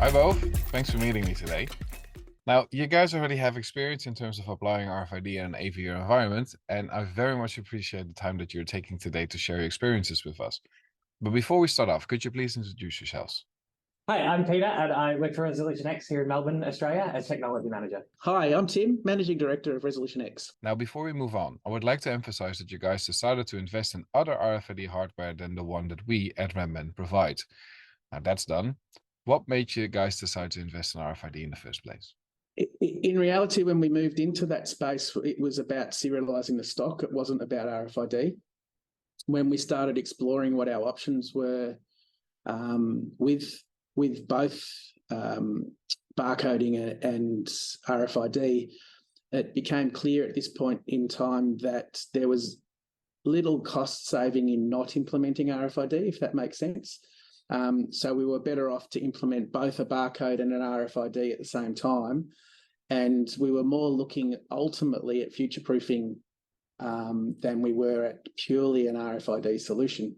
Hi both, thanks for meeting me today. Now, you guys already have experience in terms of applying RFID in an AVR environment, and I very much appreciate the time that you're taking today to share your experiences with us. But before we start off, could you please introduce yourselves? Hi, I'm Peter, and I work for ResolutionX here in Melbourne, Australia, as Technology Manager. Hi, I'm Tim, Managing Director of ResolutionX. Now, before we move on, I would like to emphasize that you guys decided to invest in other RFID hardware than the one that we at Redman provide. Now that's done. What made you guys decide to invest in RFID in the first place? In reality, when we moved into that space, it was about serializing the stock. It wasn't about RFID. When we started exploring what our options were with both barcoding and RFID, it became clear at this point in time that there was little cost saving in not implementing RFID, if that makes sense. So we were better off to implement both a barcode and an RFID at the same time. And we were more looking ultimately at future-proofing than we were at purely an RFID solution.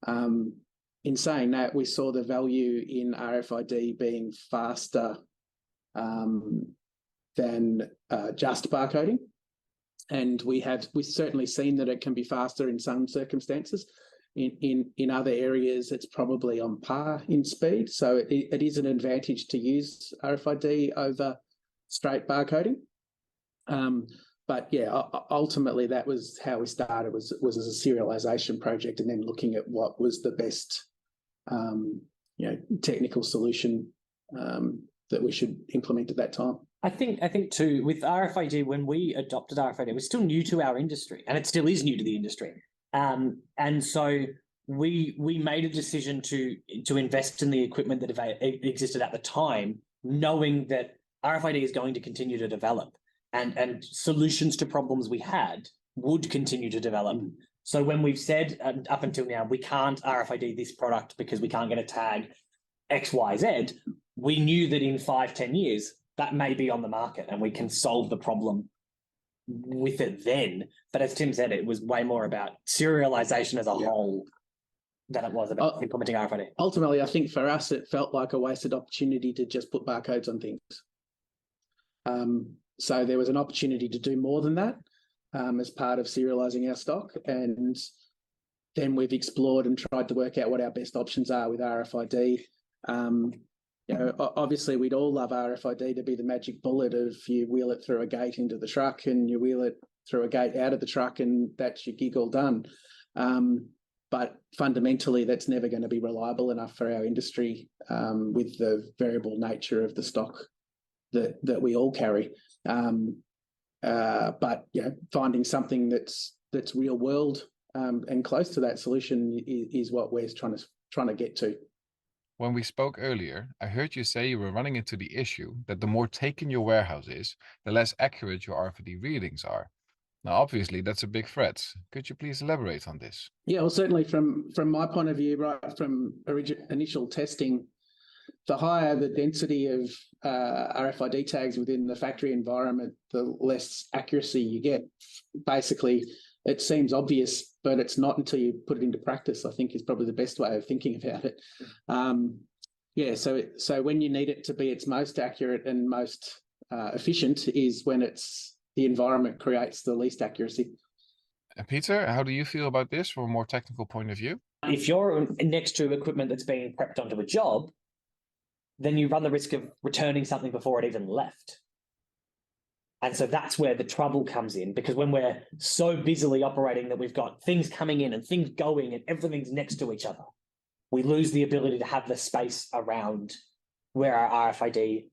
In saying that, we saw the value in RFID being faster than just barcoding. And we've certainly seen that it can be faster in some circumstances. In other areas, it's probably on par in speed. So it is an advantage to use RFID over straight barcoding. But yeah, ultimately that was how we started, was as a serialization project, and then looking at what was the best technical solution that we should implement at that time. I think too, with RFID, when we adopted RFID, it was still new to our industry, and it still is new to the industry. And so we made a decision to invest in the equipment that existed at the time, knowing that RFID is going to continue to develop, and solutions to problems we had would continue to develop. So when we've said up until now, we can't RFID this product because we can't get a tag XYZ, we knew that in 5-10 years, that may be on the market and we can solve the problem with it then. But as Tim said, it was way more about serialization as a whole than it was about implementing RFID. Ultimately, I think for us, it felt like a wasted opportunity to just put barcodes on things. So there was an opportunity to do more than that as part of serializing our stock. And then we've explored and tried to work out what our best options are with RFID. Obviously, we'd all love RFID to be the magic bullet of you wheel it through a gate into the truck and you wheel it through a gate out of the truck and that's your gig all done. But fundamentally, that's never going to be reliable enough for our industry with the variable nature of the stock that we all carry. But finding something that's real world and close to that solution is what we're trying to get to. When we spoke earlier, I heard you say you were running into the issue that the more taken your warehouse is, the less accurate your RFID readings are. Now, obviously, that's a big threat. Could you please elaborate on this? Yeah, well, certainly from my point of view, right from initial testing, the higher the density of RFID tags within the factory environment, the less accuracy you get. Basically, it seems obvious, but it's not until you put it into practice, I think, is probably the best way of thinking about it. So when you need it to be its most accurate and most efficient is when the environment creates the least accuracy. Peter, how do you feel about this from a more technical point of view? If you're next to equipment that's being prepped onto a job, then you run the risk of returning something before it even left. And so that's where the trouble comes in, because when we're so busily operating that we've got things coming in and things going and everything's next to each other, we lose the ability to have the space around where our RFID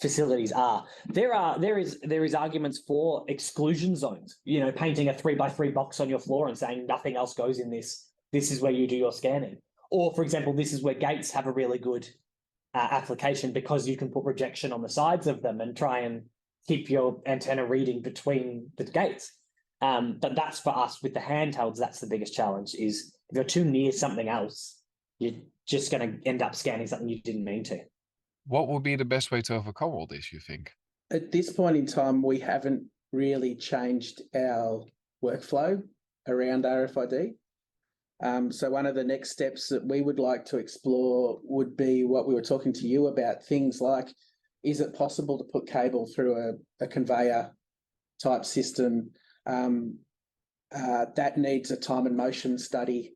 facilities are. There is arguments for exclusion zones, painting a 3x3 box on your floor and saying nothing else goes in this. This is where you do your scanning. Or, for example, this is where gates have a really good application because you can put projection on the sides of them and try and keep your antenna reading between the gates. But that's for us with the handhelds, that's the biggest challenge, is if you're too near something else, you're just going to end up scanning something you didn't mean to. What would be the best way to overcome all this, you think? At this point in time, we haven't really changed our workflow around RFID. So one of the next steps that we would like to explore would be what we were talking to you about, things like, is it possible to put cable through a conveyor type system? That needs a time and motion study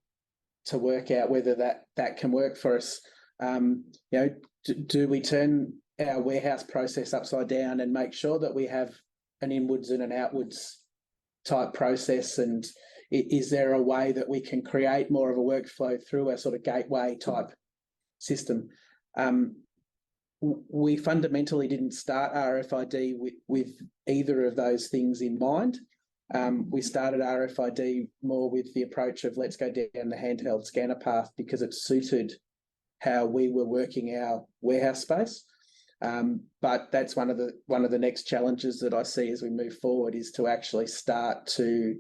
to work out whether that can work for us. Do we turn our warehouse process upside down and make sure that we have an inwards and an outwards type process? And is there a way that we can create more of a workflow through a sort of gateway type system? We fundamentally didn't start RFID with either of those things in mind. We started RFID more with the approach of let's go down the handheld scanner path because it suited how we were working our warehouse space. But that's one of the next challenges that I see as we move forward, is to actually start to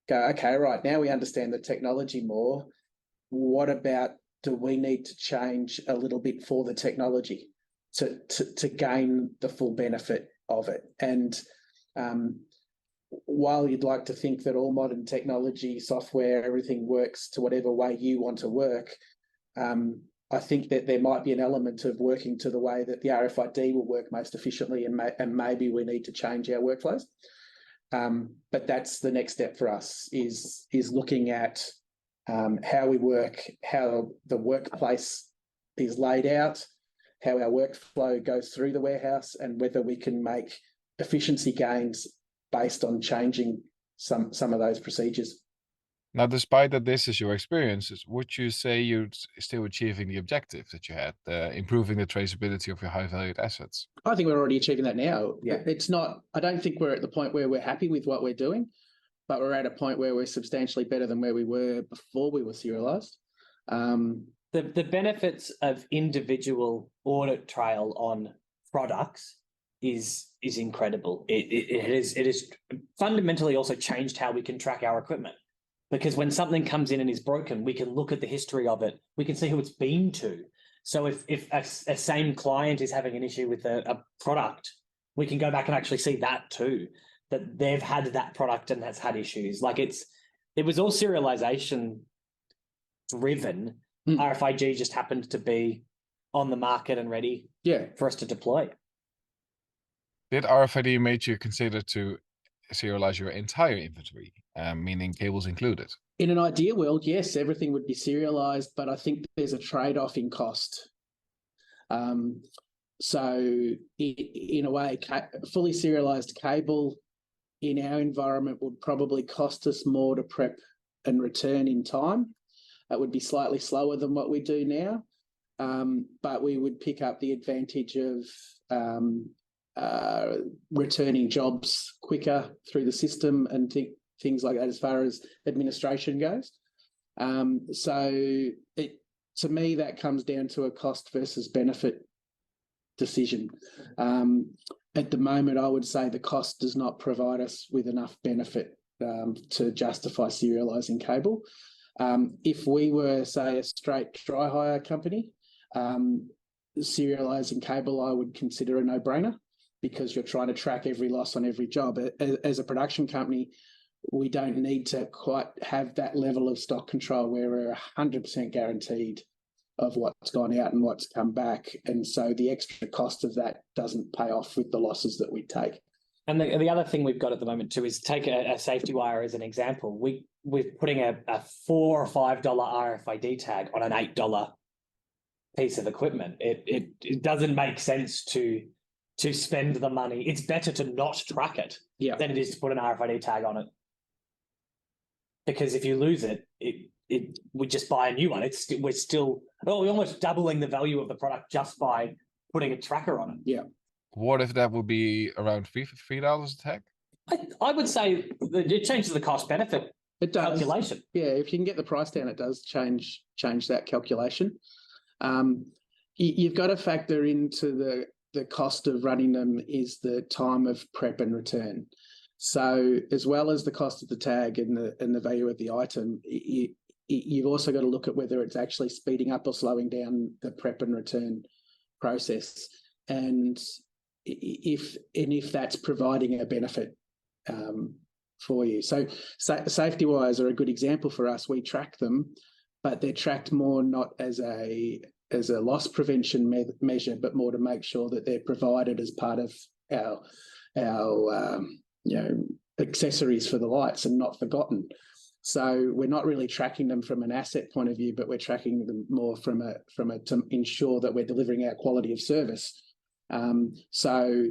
go, okay, right, now we understand the technology more. What about, do we need to change a little bit for the technology to gain the full benefit of it? And while you'd like to think that all modern technology, software, everything works to whatever way you want to work, I think that there might be an element of working to the way that the RFID will work most efficiently, and maybe we need to change our workflows. But that's the next step for us, is looking at how we work, how the workplace is laid out, how our workflow goes through the warehouse, and whether we can make efficiency gains based on changing some of those procedures. Now, despite that this is your experiences, would you say you're still achieving the objective that you had, improving the traceability of your high-valued assets? I think we're already achieving that now. Yeah. It's not, I don't think we're at the point where we're happy with what we're doing, but we're at a point where we're substantially better than where we were before we were serialized. The benefits of individual audit trail on products is incredible. It is fundamentally also changed how we can track our equipment, because when something comes in and is broken, we can look at the history of it. We can see who it's been to. So if a same client is having an issue with a product, we can go back and actually see that too, that they've had that product and that's had issues. Like it was all serialization driven. RFID just happened to be on the market and ready for us to deploy. Did RFID make you consider to serialize your entire inventory, meaning cables included? In an ideal world, yes, everything would be serialized, but I think there's a trade-off in cost. So in a way, fully serialized cable in our environment would probably cost us more to prep and return in time. It would be slightly slower than what we do now, but we would pick up the advantage of returning jobs quicker through the system and things like that as far as administration goes. So to me, that comes down to a cost versus benefit decision. At the moment, I would say the cost does not provide us with enough benefit to justify serializing cable. If we were, say, a straight dry hire company, serializing cable I would consider a no-brainer, because you're trying to track every loss on every job. As a production company, we don't need to quite have that level of stock control where we're 100% guaranteed of what's gone out and what's come back. And so the extra cost of that doesn't pay off with the losses that we take. And the other thing we've got at the moment too is take a safety wire as an example. We're putting a $4 or $5 RFID tag on an $8 piece of equipment. It doesn't make sense to spend the money. It's better to not track it than it is to put an RFID tag on it. Because if you lose it, we just buy a new one. We're almost doubling the value of the product just by putting a tracker on it. Yeah. What if that would be around $3 a tag? I would say it changes the cost benefit calculation. Yeah, if you can get the price down, it does change that calculation. You've got to factor into the cost of running them is the time of prep and return. So as well as the cost of the tag and the value of the item, you've also got to look at whether it's actually speeding up or slowing down the prep and return process, and if that's providing a benefit for you. So safety wires are a good example for us. We track them, but they're tracked more not as a loss prevention measure, but more to make sure that they're provided as part of our accessories for the lights and not forgotten. So we're not really tracking them from an asset point of view, but we're tracking them more from a to ensure that we're delivering our quality of service. So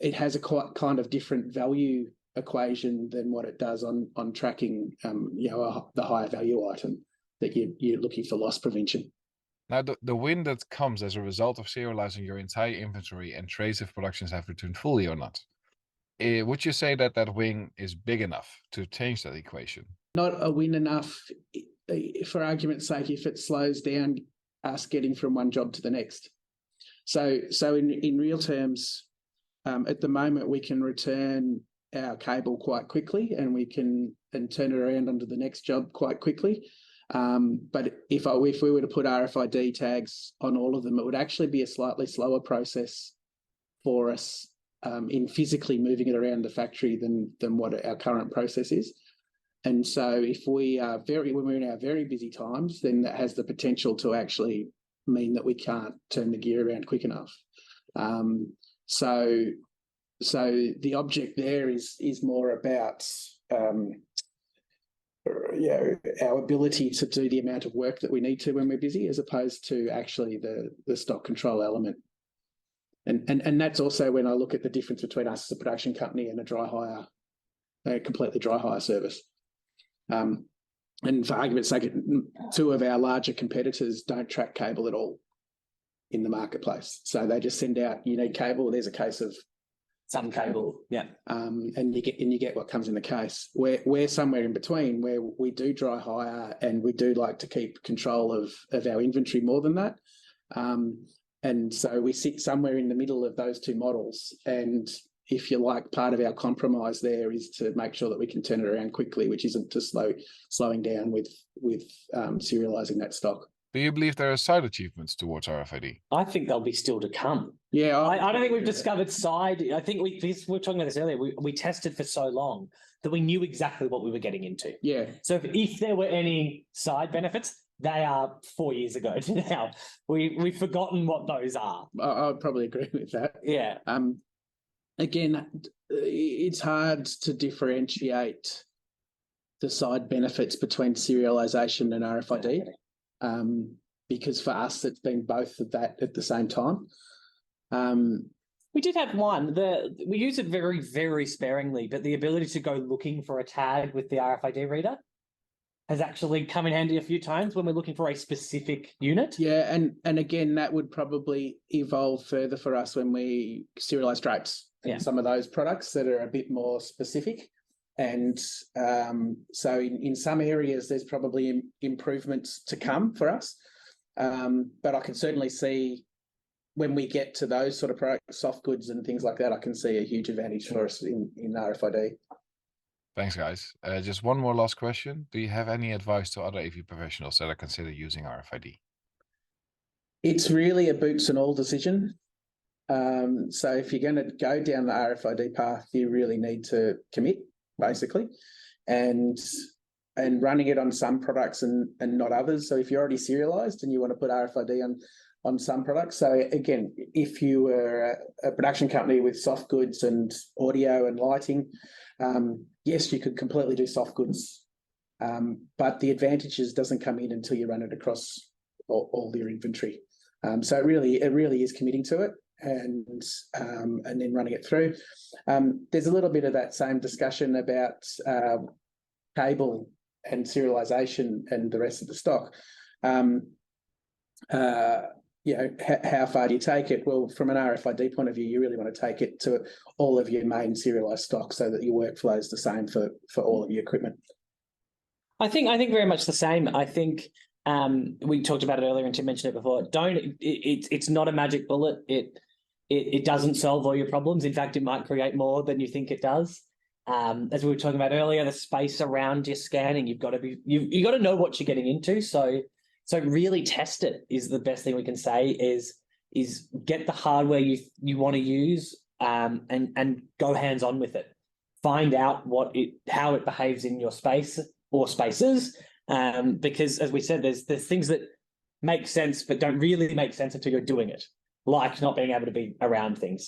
it has a quite kind of different value equation than what it does on tracking the higher value item that you're looking for loss prevention. Now, the win that comes as a result of serializing your entire inventory and trace if productions have returned fully or not. Would you say that win is big enough to change that equation? Not a win enough, for argument's sake, if it slows down us getting from one job to the next. So in real terms, at the moment we can return our cable quite quickly, and we can turn it around onto the next job quite quickly. But if we were to put RFID tags on all of them, it would actually be a slightly slower process for us in physically moving it around the factory than what our current process is. And so if when we're in our very busy times, then that has the potential to actually mean that we can't turn the gear around quick enough. So the object there is more about our ability to do the amount of work that we need to when we're busy, as opposed to actually the stock control element. And that's also when I look at the difference between us as a production company and a completely dry hire service. And for argument's sake, two of our larger competitors don't track cable at all in the marketplace. So they just send out, you need cable, there's a case of some cable, yeah. And you get what comes in the case. We're somewhere in between, where we do dry hire and we do like to keep control of our inventory more than that. And so we sit somewhere in the middle of those two models. And if you like, part of our compromise there is to make sure that we can turn it around quickly, which isn't to slowing down with serializing that stock. Do you believe there are side achievements towards RFID? I think they'll be still to come. Yeah, I don't think we've discovered side. I think we were talking about this earlier. We tested for so long that we knew exactly what we were getting into. Yeah. So if there were any side benefits, they are 4 years ago now. We've forgotten what those are. I would probably agree with that. Yeah. Again, it's hard to differentiate the side benefits between serialization and RFID. Because for us, it's been both of that at the same time. We did have one. We use it very, very sparingly, but the ability to go looking for a tag with the RFID reader has actually come in handy a few times when we're looking for a specific unit. Yeah, and again, that would probably evolve further for us when we serialize drapes and some of those products that are a bit more specific. And so in some areas, there's probably improvements to come for us. But I can certainly see when we get to those sort of products, soft goods and things like that, I can see a huge advantage for us in RFID. Thanks, guys. Just one more last question. Do you have any advice to other AV professionals that are consider using RFID? It's really a boots and all decision. So if you're going to go down the RFID path, you really need to commit, basically, and running it on some products and not others. So if you're already serialized and you want to put RFID on some products, so again, if you were a production company with soft goods and audio and lighting, yes, you could completely do soft goods, but the advantages doesn't come in until you run it across all your inventory. So it really is committing to it and then running it through. There's a little bit of that same discussion about cable and serialization and the rest of the stock. How far do you take it? Well, from an RFID point of view, you really want to take it to all of your main serialized stock so that your workflow is the same for all of your equipment. I think very much the same. I think we talked about it earlier and Tim mentioned it before. It's not a magic bullet. It doesn't solve all your problems. In fact, it might create more than you think it does. As we were talking about earlier, the space around your scanning, you've got to know what you're getting into. So really test it is the best thing we can say is get the hardware you want to use and go hands-on with it. find out how it behaves in your space or spaces. Because as we said, there's things that make sense but don't really make sense until you're doing it, like not being able to be around things.